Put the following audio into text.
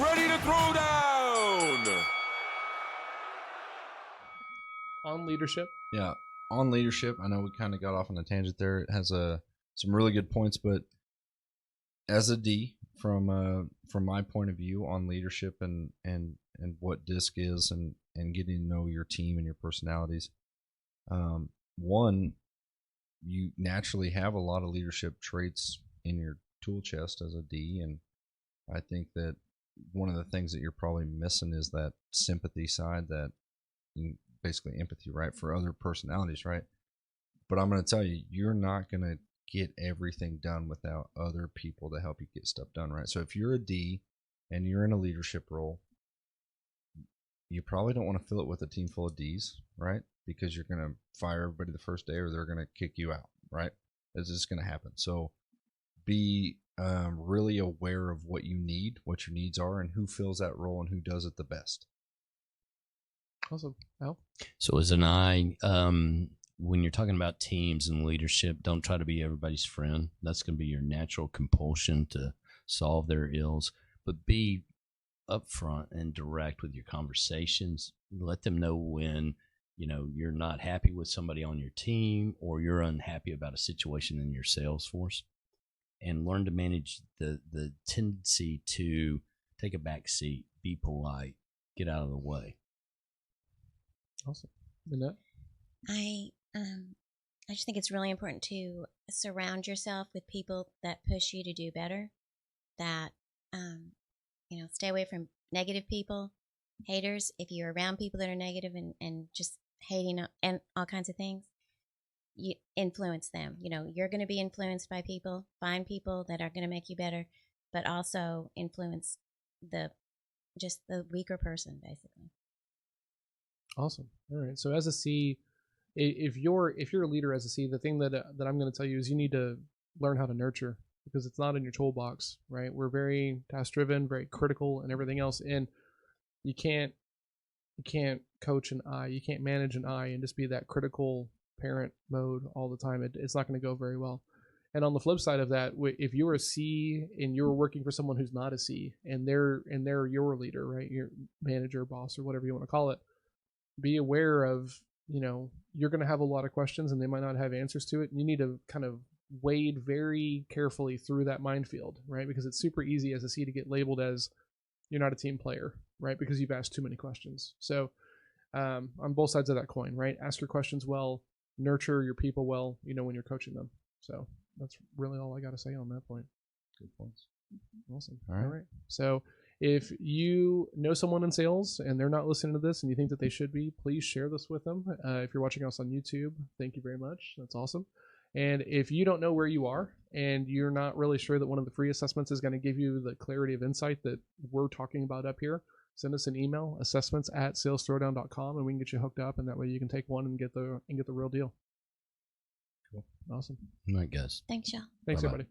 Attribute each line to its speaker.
Speaker 1: ready to throw down.
Speaker 2: On leadership.
Speaker 3: Yeah, on leadership. I know we kind of got off on a tangent there. It has some really good points, but as a D, from my point of view on leadership and what DISC is and getting to know your team and your personalities, one, you naturally have a lot of leadership traits in your tool chest as a D, and I think that one of the things that you're probably missing is that sympathy side, that basically empathy, right, for other personalities, right? But I'm going to tell you, you're not going to get everything done without other people to help you get stuff done, right? So if you're a D and you're in a leadership role, you probably don't want to fill it with a team full of Ds, right? Because you're going to fire everybody the first day, or they're going to kick you out, right? It's just going to happen. So be really aware of what you need, what your needs are, and who fills that role and who does it the best.
Speaker 2: Awesome. Al?
Speaker 4: So as an I, when you're talking about teams and leadership, don't try to be everybody's friend. That's going to be your natural compulsion to solve their ills. But be upfront and direct with your conversations. Let them know when, you're not happy with somebody on your team, or you're unhappy about a situation in your sales force, and learn to manage the tendency to take a back seat, be polite, get out of the way.
Speaker 2: Awesome. Annette?
Speaker 5: I just think it's really important to surround yourself with people that push you to do better, that stay away from negative people, haters. If you're around people that are negative and just hating and all kinds of things, you influence them. You're going to be influenced by people. Find people that are going to make you better, but also influence the weaker person, basically.
Speaker 2: Awesome. All right. So as a C, if you're a leader as a C, the thing that I'm going to tell you is you need to learn how to nurture, because it's not in your toolbox, right? We're very task driven, very critical, and everything else. And you can't coach an I, you can't manage an I and just be that critical parent mode all the time. It's not going to go very well. And on the flip side of that, if you're a C and you're working for someone who's not a C, and they're your leader, right? Your manager, boss, or whatever you want to call it, be aware of, you're going to have a lot of questions and they might not have answers to it. And you need to kind of wade very carefully through that minefield, right? Because it's super easy as a C to get labeled as you're not a team player, right? Because you've asked too many questions. So on both sides of that coin, right? Ask your questions well, nurture your people well, when you're coaching them. So that's really all I got to say on that point.
Speaker 3: Good points.
Speaker 2: Awesome.
Speaker 3: All right.
Speaker 2: So if you know someone in sales and they're not listening to this and you think that they should be, please share this with them. If you're watching us on YouTube, thank you very much. That's awesome. And if you don't know where you are and you're not really sure that one of the free assessments is going to give you the clarity of insight that we're talking about up here, send us an email, assessments@salesthrowdown.com, and we can get you hooked up, and that way you can take one and get the real deal. Cool. Awesome.
Speaker 4: All right, guys.
Speaker 5: Thanks, y'all.
Speaker 2: Thanks,
Speaker 4: Bye-bye.
Speaker 2: everybody.